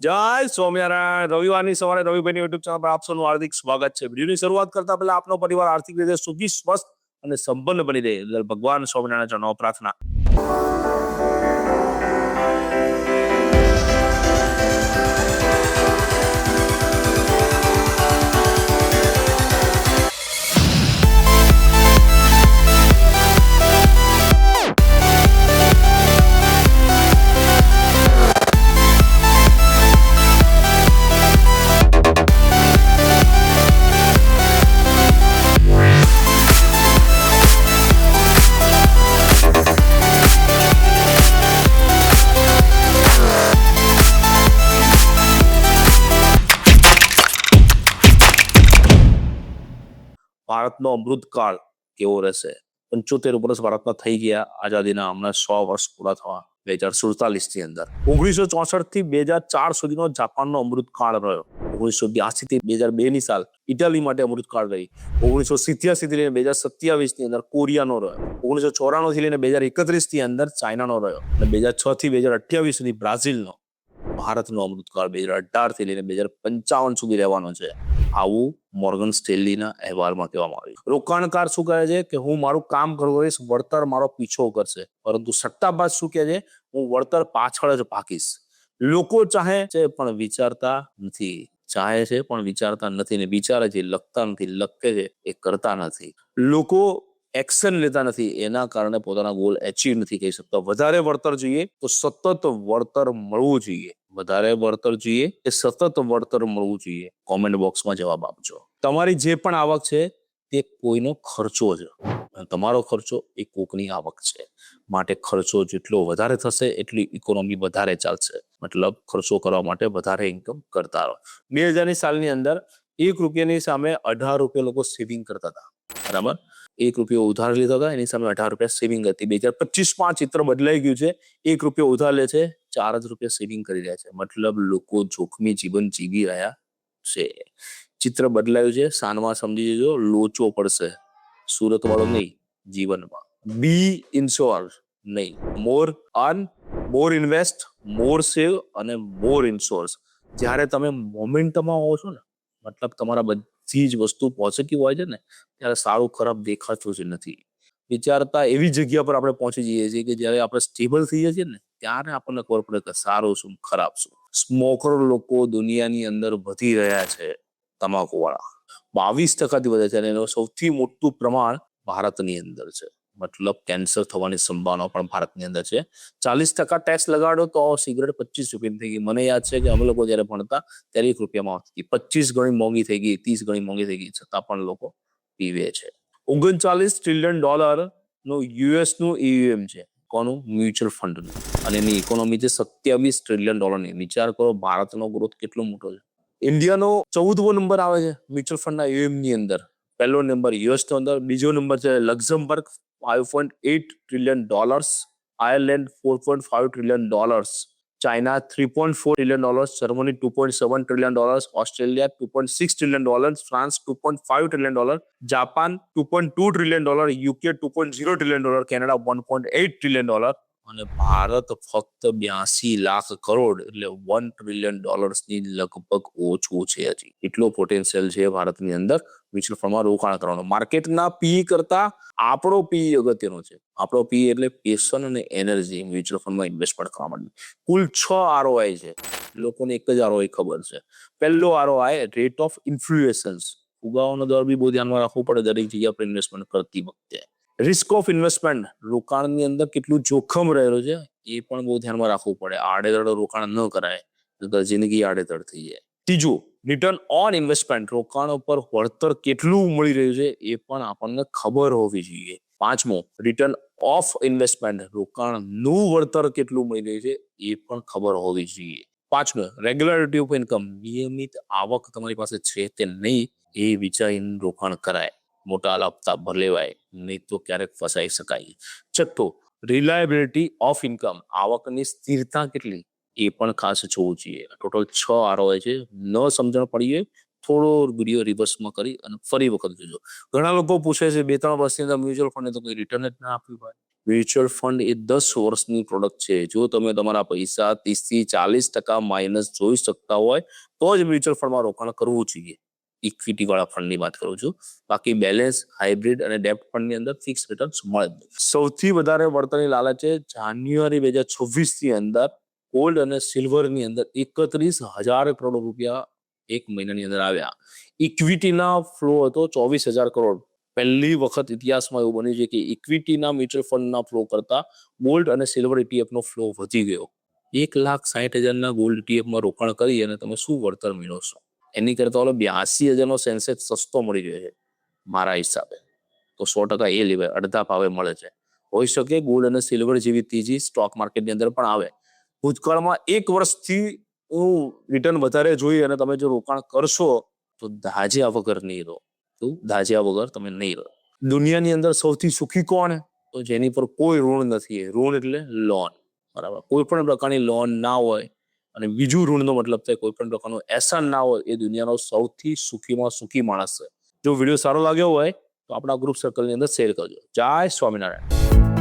જય સ્વામિનારાયણ. રવિવારની સવારે રવિભાઈની યુટ્યુબ ચેનલ પર આપ સૌનું હાર્દિક સ્વાગત છે. વિડીયોની શરૂઆત કરતા પહેલા આપનો પરિવાર આર્થિક રીતે સુખી, સ્વસ્થ અને સંપન્ન બની રહે ભગવાન સ્વામિનારાયણ ચરણોમાં પ્રાર્થના. ભારતનો અમૃતકાળ કેવો રહેશે? 75 વર્ષ ભારતના થઈ ગયા આઝાદીના. હમણાં 100 વર્ષ પૂરા થવા 2047 ની અંદર. 1964 થી 2004 સુધીનો જાપાનનો અમૃતકાળ રહ્યો. 1982 થી 2002 ની સાલ ઇટાલી માટે અમૃતકાળ રહી. 1987 થી લઈને 2027 ની અંદર કોરિયાનો રહ્યો. 1994 થી લઈને 2031 ની અંદર ચાઇનાનો રહ્યો અને 2006 થી 2028 સુધી બ્રાઝિલનો. ભારતનો અમૃતકાળ 2018 થી લઈને 2055 સુધી રહેવાનો છે. આવું મોર્ગન સ્ટેનલીના અહેવાલમાં કહેવામાં આવ્યું. રોકાણકાર શું કહે છે કે હું મારું કામ કરીશ, વળતર મારો પીછો કરશે. પરંતુ સટ્ટાબાજ શું કહે છે? હું વળતર પાછળ જ ભાગીશ. લોકો ચાહે છે પણ વિચારતા નથી. ચાહે છે પણ વિચારતા નથી ને વિચારે છે, લખતા નથી, લખે છે એ કરતા નથી. લોકો એક્શન લેતા નથી, એના કારણે પોતાના ગોલ એચીવ નથી કરી શકતા. વધારે વળતર જોઈએ તો સતત વળતર મળવું જોઈએ. વધારે વળતર જોઈએ એ સતત વળતર મળવું જોઈએ. કોમેન્ટ બોક્સમાં જવાબ આપજો. તમારી જે પણ આવક છે તે કોઈનો ખર્ચો છે. તમારો ખર્ચો એ કોકની આવક છે. માટે ખર્ચો જેટલો વધારે થશે એટલી ઇકોનોમી વધારે ચાલશે. મતલબ ખર્ચો કરવા માટે વધારે ઇન્કમ કરતા રહો. 2000 સાલની અંદર 1 રૂપિયાની સામે 18 રૂપિયા લોકો સેવિંગ કરતા હતા. બરાબર? 1 રૂપિયો ઉધાર લીધા હતા, એની સામે 18 રૂપિયા સેવિંગ હતી. 2025 ચિત્ર બદલાઈ ગયું છે. 1 રૂપિયો ઉધાર લે છે, 4 જ રૂપિયા સેવિંગ કરી રહ્યા છે. મતલબ લોકો જોખમી જીવન જીવી રહ્યા છે. ચિત્ર બદલાયું છે. સાનમાં સમજી જજો, લોચો પડશે. સુરત વાળો નહીં, જીવનમાં. બી ઇન્શ્યોર નહીં. મોર અર્ન, મોર ઇન્વેસ્ટ, મોર સેવ અને મોર ઇન્શ્યોર્સ. જ્યારે તમે મોમેન્ટમાં હો છો ને, મતલબ તમારા બધી જ વસ્તુ પોઝિટિવ હોય છે ને, ત્યારે સારું ખરાબ દેખાતું જ નથી. વિચારતા એવી જગ્યા પર આપણે પહોંચી જઈએ છીએ કે જ્યારે આપણે સ્ટેબલ થઈ જઈએ છીએ ને, ત્યારે આપણને ખબર પડે કે સારું શું ખરાબ શું. સ્મોકર લોકો દુનિયાની અંદર વધી રહ્યા છે. તમાકુ વાળા 22% વધે છે અને એનું સૌથી મોટું પ્રમાણ ભારતની અંદર છે. મતલબ કેન્સર થવાની સંભાવના પણ ભારતની અંદર છે. 40% ટેક્સ લગાડો તો સિગરેટ 25 રૂપિયાની થઈ ગઈ. મને યાદ છે કે અમે લોકો જયારે ભણતા ત્યારે 1 રૂપિયામાં આવતી. 25 ગણી મોંઘી થઈ ગઈ, 30 ગણી મોંઘી થઈ ગઈ, છતાં પણ લોકો પીવે છે. 39 ટ્રિલિયન ડોલર નું યુએસ નું EUM છે. કોનું? મ્યુચ્યુઅલ ફંડનું. અને એની ઇકોનોમી છે 27 ટ્રિલિયન ડોલરની. વિચાર કરો ભારતનો ગ્રોથ કેટલો મોટો છે. ઇન્ડિયાનો 14મો નંબર આવે છે મ્યુચ્યુઅલ ફંડના EUM ની અંદર. પહેલો નંબર યુએસ નો અંદર, બીજો નંબર છે Luxembourg 5.8 trillion dollars, Ireland 4.5 trillion dollars, China 3.4 trillion dollars, Germany 2.7 trillion dollars, Australia 2.6 trillion dollars, France 2.5 trillion dollar, Japan 2.2 trillion dollar, UK 2.0 trillion dollar, Canada 1.8 trillion dollar અને ભારત ફક્ત 82 લાખ કરોડ એટલે 1 trillion ડોલર્સની લગભગ ઓછું છે. હજી એટલો પોટેન્શિયલ છે ભારતની અંદર મ્યુચ્યુઅલ ફંડમાં રોકાણ કરવાનો. માર્કેટના પી કરતા આપણો પી અગત્યનો છે. આપણો પી એટલે પેશન અને એનર્જી મ્યુચ્યુઅલ ફંડમાં ઇન્વેસ્ટમેન્ટ કરવા માટે. કુલ 6 ROI છે. લોકોને એક જ ROI ખબર છે. પહેલો ROI રેટ ઓફ ઇન્ફ્લુએશન્સ. ફુગાવાનો દર બી બહુ ધ્યાનમાં રાખવું પડે દરેક જગ્યા પર ઇન્વેસ્ટમેન્ટ કરતી વખતે. રિસ્ક ઓફ ઇન્વેસ્ટમેન્ટ, રોકાણની અંદર કેટલું જોખમ રહેલું છે એ પણ બહુ ધ્યાનમાં રાખવું પડે. આડેધડ રોકાણ ન કરાય તો જિંદગી આડેધડ થઈ જાય. ત્રીજું રિટર્ન ઓન ઇન્વેસ્ટમેન્ટ, રોકાણ ઉપર વળતર કેટલું મળી રહ્યું છે એ પણ આપણને ખબર હોવી જોઈએ. પાંચમું રિટર્ન ઓફ ઇન્વેસ્ટમેન્ટ, રોકાણનું વળતર કેટલું મળી રહ્યું છે એ પણ ખબર હોવી જોઈએ. પાંચમું રેગ્યુલારિટી ઓફ ઇન્કમ, નિયમિત આવક તમારી પાસે છે તે નહીં એ વિચારીને રોકાણ કરાય. મોટા હપ્તા ભરલેવાય નહીં તો ક્યારેક ફસાઈ શકાય. છઠ્ઠું રિલાયબિલિટી ઓફ ઇન્કમ, આવકની સ્થિરતા કેટલી એ પણ ખાસ જોવું જોઈએ. ટોટલ 6 ROI છે. ન સમજણ પડીએ થોડો વિડીયો રિવર્સમાં કરી અને ફરી વખત જોજો. ઘણા લોકો પૂછે છે 2-3 વર્ષની અંદર મ્યુચ્યુઅલ ફંડે તો કોઈ રિટર્ન જ ના આપ્યું હોય. મ્યુચ્યુઅલ ફંડ એ 10 વર્ષની પ્રોડક્ટ છે. જો તમે તમારા પૈસા 30% થી 40% માઇનસ જોઈ શકતા હોય તો જ મ્યુચ્યુઅલ ફંડમાં રોકાણ કરવું જોઈએ. ઇક્વિટી વાળા ફંડની વાત કરું છું. બાકી બેલેન્સ, હાઇબ્રિડ અને ડેપ્ટ ફંડની અંદર ફિક્સ રિટર્ન્સ મળે. સૌથી વધારે વળતરની લાલચે જાન્યુઆરી 2026 ની અંદર ગોલ્ડ અને સિલ્વરની અંદર 31,000 કરોડ રૂપિયા એક મહિનાની અંદર આવ્યા. ઇક્વિટીના ફ્લો હતો 24,000 કરોડ. પહેલી વખત ઇતિહાસમાં એવું બન્યું છે કે ઇક્વિટીના મ્યુચ્યુઅલ ફંડના ફ્લો કરતા ગોલ્ડ અને સિલ્વર ઇટીએફનો ફ્લો વધી ગયો. 1,60,000 ગોલ્ડ ઇટીએફમાં રોકાણ કરી અને તમે શું વળતર મેળવશો? એની કરતા 82,000 સેન્સેક્સ સસ્તો મળી રહ્યો છે મારા હિસાબે. તો 100% એ લેવાય, અડધા ભાવે મળે છે. હોઈ શકે ગોલ્ડ અને સિલ્વર જેવી તેજી સ્ટોક માર્કેટની અંદર પણ આવે. ભૂતકાળમાં 1 વર્ષથી રિટર્ન વધારે જોઈ અને તમે જો રોકાણ કરશો તો દાજ્યા વગર નહીં રહો. દાજ્યા વગર તમે નહીં રહો. દુનિયાની અંદર સૌથી સુખી કોણ? તો જેની પર કોઈ ઋણ નથી. ઋણ એટલે લોન, બરાબર. કોઈ પણ પ્રકારની લોન ના હોય અને બીજું ઋણનો મતલબ થાય કોઈ પણ પ્રકારનું એસન ના હોય, એ દુનિયાનો સૌથી સુખીમાં સુખી માણસ છે. જો વિડીયો સારો લાગ્યો હોય તો આપણા ગ્રુપ સર્કલની અંદર શેર કરજો. જય સ્વામિનારાયણ.